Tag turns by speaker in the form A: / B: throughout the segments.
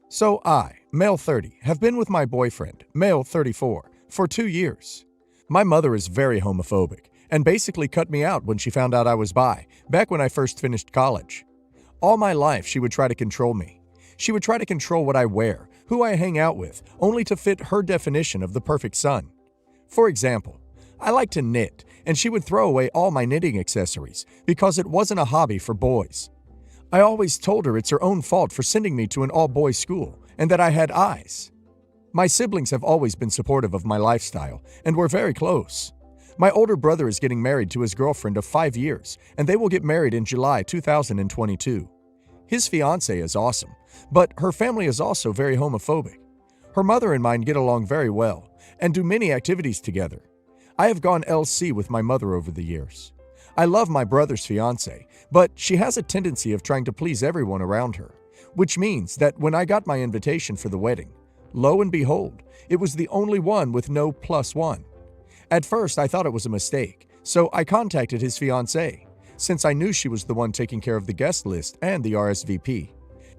A: So I, male 30, have been with my boyfriend, male 34, for 2 years. My mother is very homophobic and basically cut me out when she found out I was bi, back when I first finished college. All my life, she would try to control me. She would try to control what I wear, who I hang out with, only to fit her definition of the perfect son. For example, I like to knit, and she would throw away all my knitting accessories because it wasn't a hobby for boys. I always told her it's her own fault for sending me to an all-boys school and that I had eyes. My siblings have always been supportive of my lifestyle, and we're very close. My older brother is getting married to his girlfriend of 5 years, and they will get married in July 2022. His fiance is awesome, but her family is also very homophobic. Her mother and mine get along very well and do many activities together. I have gone LC with my mother over the years. I love my brother's fiance, but she has a tendency of trying to please everyone around her, which means that when I got my invitation for the wedding, lo and behold, it was the only one with no +1. At first, I thought it was a mistake, so I contacted his fiancée, since I knew she was the one taking care of the guest list and the RSVP.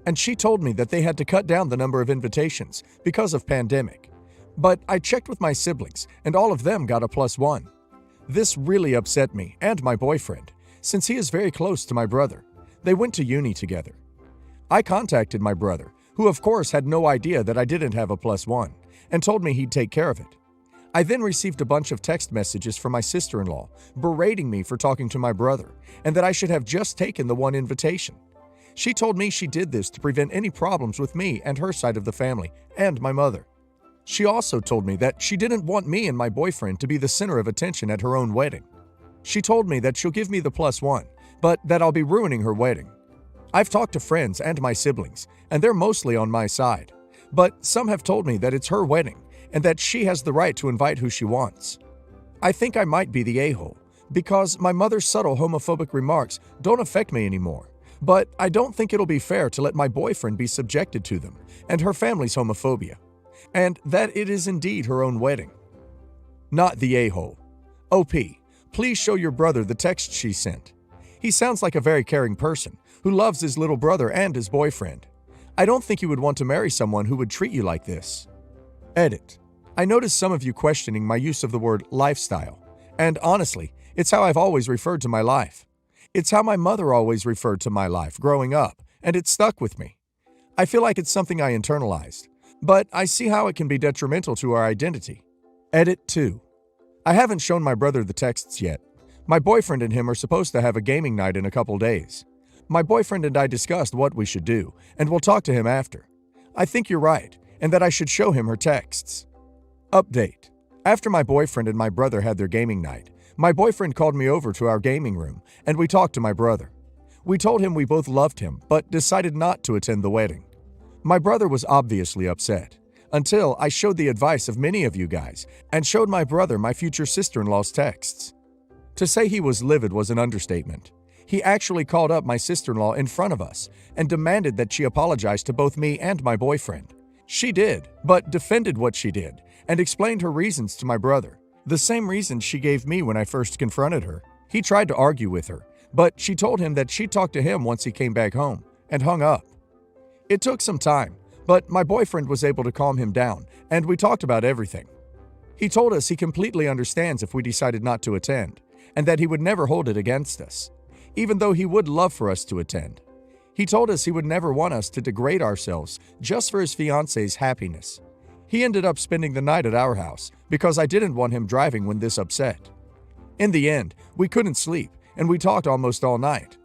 A: And she told me that they had to cut down the number of invitations because of pandemic. But I checked with my siblings, and all of them got a +1. This really upset me and my boyfriend, since he is very close to my brother. They went to uni together. I contacted my brother, who of course had no idea that I didn't have a +1, and told me he'd take care of it. I then received a bunch of text messages from my sister-in-law, berating me for talking to my brother, and that I should have just taken the one invitation. She told me she did this to prevent any problems with me and her side of the family, and my mother. She also told me that she didn't want me and my boyfriend to be the center of attention at her own wedding. She told me that she'll give me the +1, but that I'll be ruining her wedding. I've talked to friends and my siblings, and they're mostly on my side. But some have told me that it's her wedding, and that she has the right to invite who she wants. I think I might be the a-hole, because my mother's subtle homophobic remarks don't affect me anymore. But I don't think it'll be fair to let my boyfriend be subjected to them, and her family's homophobia. And that it is indeed her own wedding. Not the a-hole. OP, please show your brother the text she sent. He sounds like a very caring person who loves his little brother and his boyfriend. I don't think you would want to marry someone who would treat you like this. Edit. I noticed some of you questioning my use of the word lifestyle. And honestly, it's how I've always referred to my life. It's how my mother always referred to my life growing up, and it stuck with me. I feel like it's something I internalized. But I see how it can be detrimental to our identity. Edit 2. I haven't shown my brother the texts yet. My boyfriend and him are supposed to have a gaming night in a couple days. My boyfriend and I discussed what we should do, and we'll talk to him after. I think you're right, and that I should show him her texts. Update. After my boyfriend and my brother had their gaming night, my boyfriend called me over to our gaming room, and we talked to my brother. We told him we both loved him, but decided not to attend the wedding. My brother was obviously upset, until I showed the advice of many of you guys and showed my brother my future sister-in-law's texts. To say he was livid was an understatement. He actually called up my sister-in-law in front of us and demanded that she apologize to both me and my boyfriend. She did, but defended what she did and explained her reasons to my brother, the same reasons she gave me when I first confronted her. He tried to argue with her, but she told him that she'd talk to him once he came back home, and hung up. It took some time, but my boyfriend was able to calm him down, and we talked about everything. He told us he completely understands if we decided not to attend, and that he would never hold it against us, even though he would love for us to attend. He told us he would never want us to degrade ourselves just for his fiance's happiness. He ended up spending the night at our house because I didn't want him driving when this upset. In the end, we couldn't sleep, and we talked almost all night.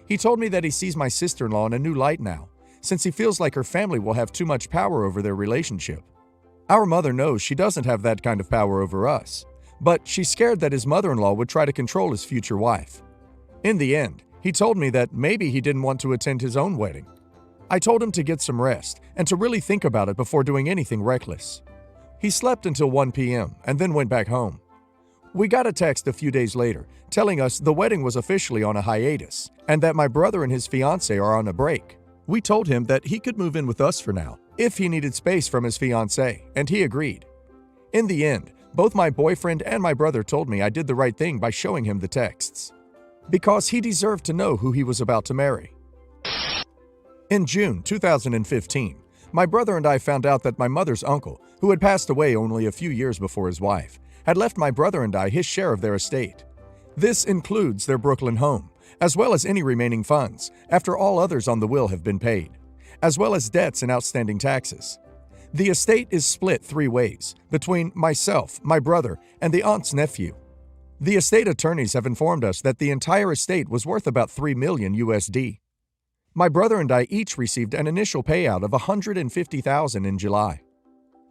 A: He told me that he sees my sister-in-law in a new light now, since he feels like her family will have too much power over their relationship. Our mother knows she doesn't have that kind of power over us, but she's scared that his mother-in-law would try to control his future wife. In the end, he told me that maybe he didn't want to attend his own wedding. I told him to get some rest and to really think about it before doing anything reckless. He slept until 1 p.m. and then went back home. We got a text a few days later telling us the wedding was officially on a hiatus and that my brother and his fiancée are on a break. We told him that he could move in with us for now if he needed space from his fiancée, and he agreed. In the end, both my boyfriend and my brother told me I did the right thing by showing him the texts, because he deserved to know who he was about to marry. In June 2015, My brother and I found out that my mother's uncle, who had passed away only a few years before his wife, had left my brother and I his share of their estate. This includes their Brooklyn home, as well as any remaining funds, after all others on the will have been paid, as well as debts and outstanding taxes. The estate is split 3 ways, between myself, my brother, and the aunt's nephew. The estate attorneys have informed us that the entire estate was worth about $3 million USD. My brother and I each received an initial payout of $150,000 in July.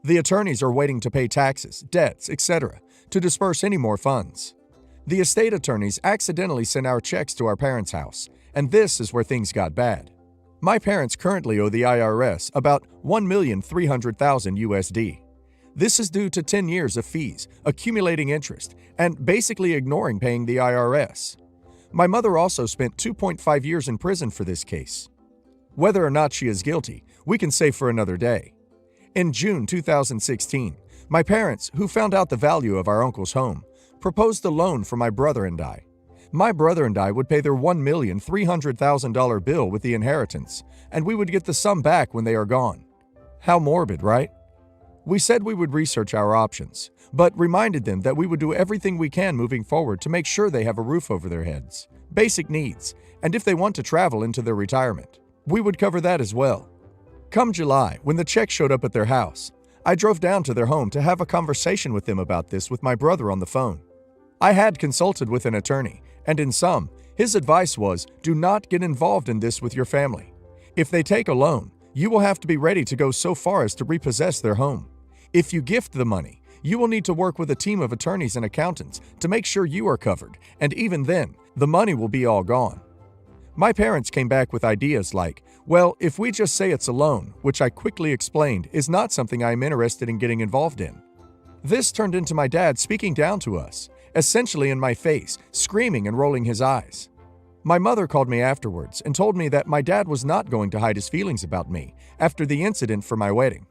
A: The attorneys are waiting to pay taxes, debts, etc., to disperse any more funds. The estate attorneys accidentally sent our checks to our parents' house, and this is where things got bad. My parents currently owe the IRS about $1,300,000 USD. This is due to 10 years of fees, accumulating interest, and basically ignoring paying the IRS. My mother also spent 2.5 years in prison for this case. Whether or not she is guilty, we can say for another day. In June 2016, my parents, who found out the value of our uncle's home, proposed a loan for my brother and I. My brother and I would pay their $1,300,000 bill with the inheritance, and we would get the sum back when they are gone. How morbid, right? We said we would research our options, but reminded them that we would do everything we can moving forward to make sure they have a roof over their heads, basic needs, and if they want to travel into their retirement, we would cover that as well. Come July, when the check showed up at their house, I drove down to their home to have a conversation with them about this with my brother on the phone. I had consulted with an attorney, and in sum, his advice was, do not get involved in this with your family. If they take a loan, you will have to be ready to go so far as to repossess their home. If you gift the money, you will need to work with a team of attorneys and accountants to make sure you are covered, and even then, the money will be all gone. My parents came back with ideas like, well, if we just say it's a loan, which I quickly explained is not something I am interested in getting involved in. This turned into my dad speaking down to us, essentially in my face, screaming and rolling his eyes. My mother called me afterwards and told me that my dad was not going to hide his feelings about me after the incident for my wedding.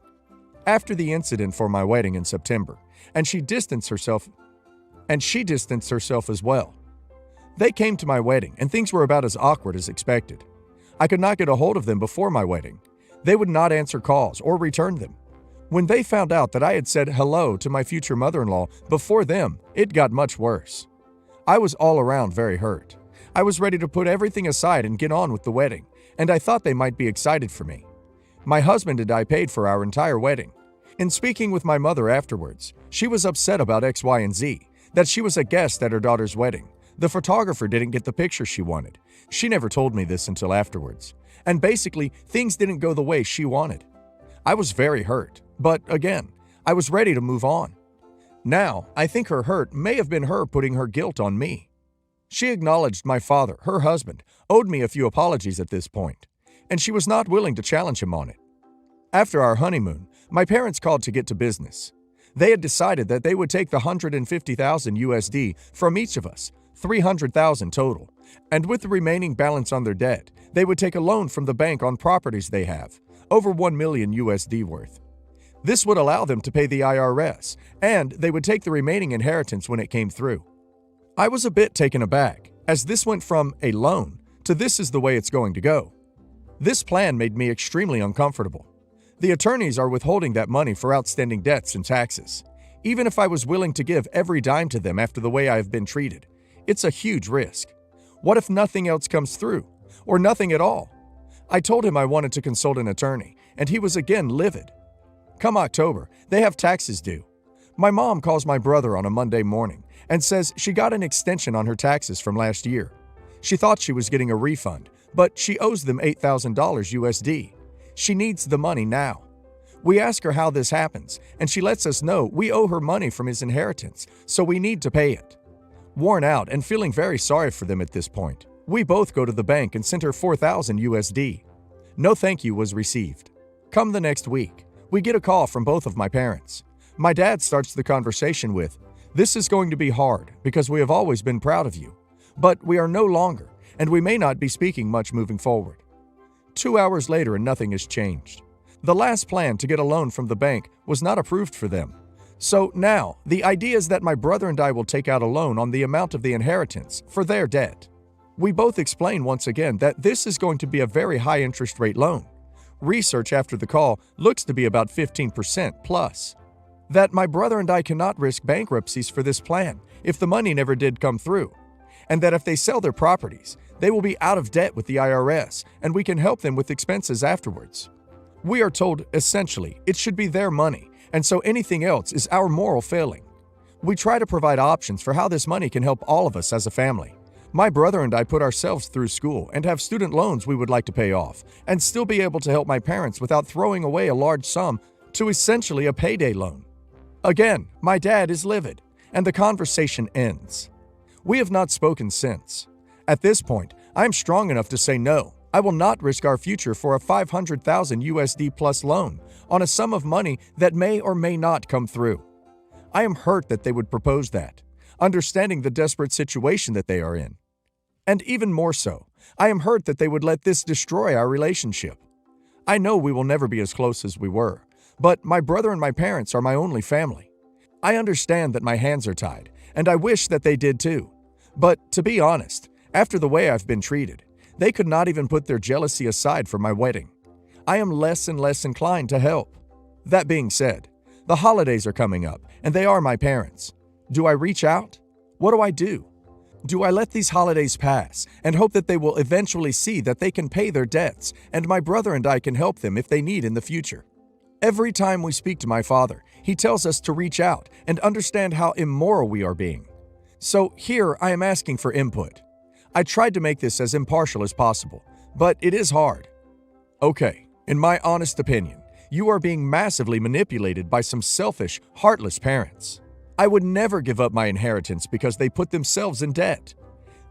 A: In September, and she distanced herself as well. They came to my wedding, and things were about as awkward as expected. I could not get a hold of them before my wedding. They would not answer calls or return them. When they found out that I had said hello to my future mother-in-law before them, it got much worse. I was all around very hurt. I was ready to put everything aside and get on with the wedding, and I thought they might be excited for me. My husband and I paid for our entire wedding. In speaking with my mother afterwards, she was upset about X, Y, and Z, that she was a guest at her daughter's wedding. The photographer didn't get the picture she wanted. She never told me this until afterwards. And basically, things didn't go the way she wanted. I was very hurt, but again, I was ready to move on. Now, I think her hurt may have been her putting her guilt on me. She acknowledged my father, her husband, owed me a few apologies at this point, and she was not willing to challenge him on it. After our honeymoon, my parents called to get to business. They had decided that they would take the $150,000 USD from each of us, $300,000 total, and with the remaining balance on their debt, they would take a loan from the bank on properties they have, over $1 million USD worth. This would allow them to pay the IRS, and they would take the remaining inheritance when it came through. I was a bit taken aback, as this went from a loan to this is the way it's going to go. This plan made me extremely uncomfortable. The attorneys are withholding that money for outstanding debts and taxes. Even if I was willing to give every dime to them after the way I have been treated, it's a huge risk. What if nothing else comes through? Or nothing at all? I told him I wanted to consult an attorney, and he was again livid. Come October, they have taxes due. My mom calls my brother on a Monday morning and says she got an extension on her taxes from last year. She thought she was getting a refund, but she owes them $8,000 USD. She needs the money now. We ask her how this happens, and she lets us know we owe her money from his inheritance, so we need to pay it. Worn out and feeling very sorry for them at this point, we both go to the bank and sent her $4,000 USD. No thank you was received. Come the next week, we get a call from both of my parents. My dad starts the conversation with, "This is going to be hard because we have always been proud of you, but we are no longer, and we may not be speaking much moving forward." 2 hours later and nothing has changed. The last plan to get a loan from the bank was not approved for them. So now, the idea is that my brother and I will take out a loan on the amount of the inheritance for their debt. We both explain once again that this is going to be a very high interest rate loan. Research after the call looks to be about 15% plus. That my brother and I cannot risk bankruptcies for this plan if the money never did come through, and that if they sell their properties, they will be out of debt with the IRS and we can help them with expenses afterwards. We are told, essentially, it should be their money, and so anything else is our moral failing. We try to provide options for how this money can help all of us as a family. My brother and I put ourselves through school and have student loans we would like to pay off, and still be able to help my parents without throwing away a large sum to essentially a payday loan. Again, my dad is livid, and the conversation ends. We have not spoken since. At this point, I am strong enough to say no. I will not risk our future for a 500,000 USD plus loan on a sum of money that may or may not come through. I am hurt that they would propose that, understanding the desperate situation that they are in. And even more so, I am hurt that they would let this destroy our relationship. I know we will never be as close as we were, but my brother and my parents are my only family. I understand that my hands are tied, and I wish that they did too. But to be honest, after the way I've been treated, they could not even put their jealousy aside for my wedding. I am less and less inclined to help. That being said, the holidays are coming up, and they are my parents. Do I reach out? What do I do? Do I let these holidays pass and hope that they will eventually see that they can pay their debts and my brother and I can help them if they need in the future? Every time we speak to my father, he tells us to reach out and understand how immoral we are being. So here I am asking for input. I tried to make this as impartial as possible, but it is hard. Okay, in my honest opinion, you are being massively manipulated by some selfish, heartless parents. I would never give up my inheritance because they put themselves in debt.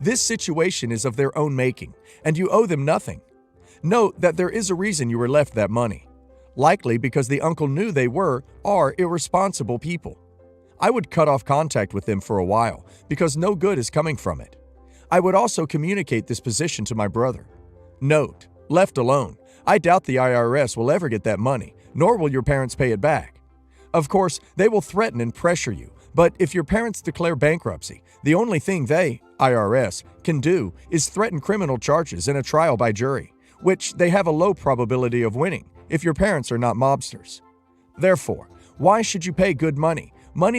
A: This situation is of their own making, and you owe them nothing. Note that there is a reason you were left that money. Likely because the uncle knew they are irresponsible people. I would cut off contact with them for a while because no good is coming from it. I would also communicate this position to my brother. Note, left alone, I doubt the IRS will ever get that money, nor will your parents pay it back. Of course, they will threaten and pressure you, but if your parents declare bankruptcy, the only thing they, IRS, can do is threaten criminal charges in a trial by jury, which they have a low probability of winning if your parents are not mobsters. Therefore, why should you pay good money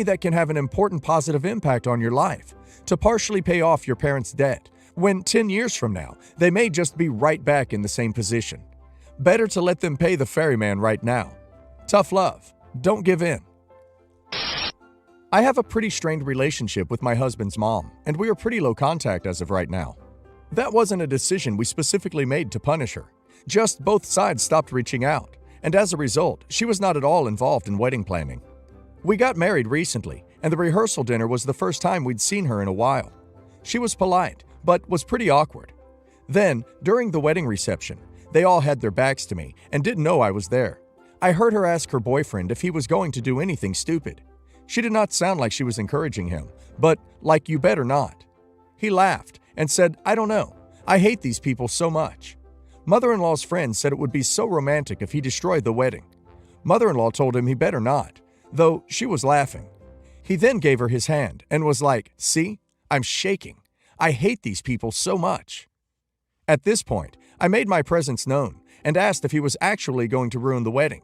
A: that can have an important positive impact on your life, to partially pay off your parents' debt, when 10 years from now, they may just be right back in the same position? Better to let them pay the ferryman right now. Tough love. Don't give in. I have a pretty strained relationship with my husband's mom, and we are pretty low contact as of right now. That wasn't a decision we specifically made to punish her. Just both sides stopped reaching out, and as a result, she was not at all involved in wedding planning. We got married recently, and the rehearsal dinner was the first time we'd seen her in a while. She was polite, but was pretty awkward. Then, during the wedding reception, they all had their backs to me and didn't know I was there. I heard her ask her boyfriend if he was going to do anything stupid. She did not sound like she was encouraging him, but like you better not. He laughed and said, I don't know. I hate these people so much. Mother-in-law's friend said it would be so romantic if he destroyed the wedding. Mother-in-law told him he better not, though she was laughing. He then gave her his hand and was like, see, I'm shaking. I hate these people so much. At this point, I made my presence known and asked if he was actually going to ruin the wedding.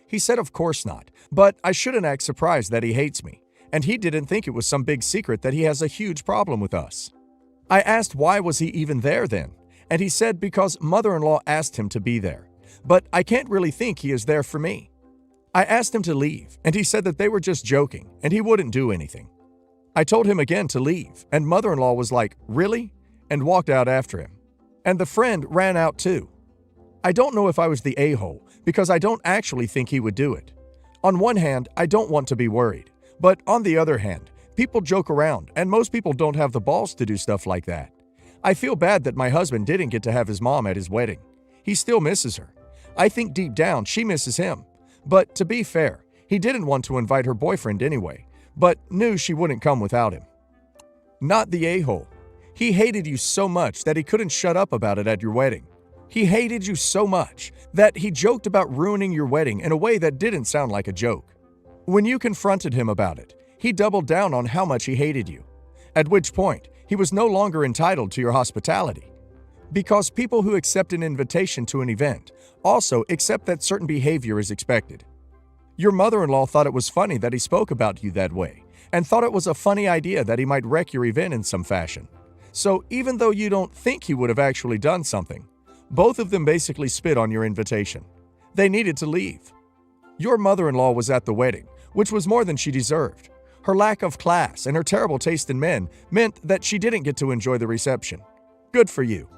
A: He said of course not, but I shouldn't act surprised that he hates me, and he didn't think it was some big secret that he has a huge problem with us. I asked why was he even there then, and he said because mother-in-law asked him to be there, but I can't really think he is there for me. I asked him to leave, and he said that they were just joking, and he wouldn't do anything. I told him again to leave, and mother-in-law was like, really? And walked out after him. And the friend ran out too. I don't know if I was the a-hole, because I don't actually think he would do it. On one hand, I don't want to be worried, but on the other hand, people joke around, and most people don't have the balls to do stuff like that. I feel bad that my husband didn't get to have his mom at his wedding. He still misses her. I think deep down she misses him. But to be fair, he didn't want to invite her boyfriend anyway, but knew she wouldn't come without him. Not the a-hole. He hated you so much that he couldn't shut up about it at your wedding. He hated you so much that he joked about ruining your wedding in a way that didn't sound like a joke. When you confronted him about it, he doubled down on how much he hated you, at which point he was no longer entitled to your hospitality. Because people who accept an invitation to an event also accept that certain behavior is expected. Your mother-in-law thought it was funny that he spoke about you that way, and thought it was a funny idea that he might wreck your event in some fashion. So even though you don't think he would have actually done something, both of them basically spit on your invitation. They needed to leave. Your mother-in-law was at the wedding, which was more than she deserved. Her lack of class and her terrible taste in men meant that she didn't get to enjoy the reception. Good for you.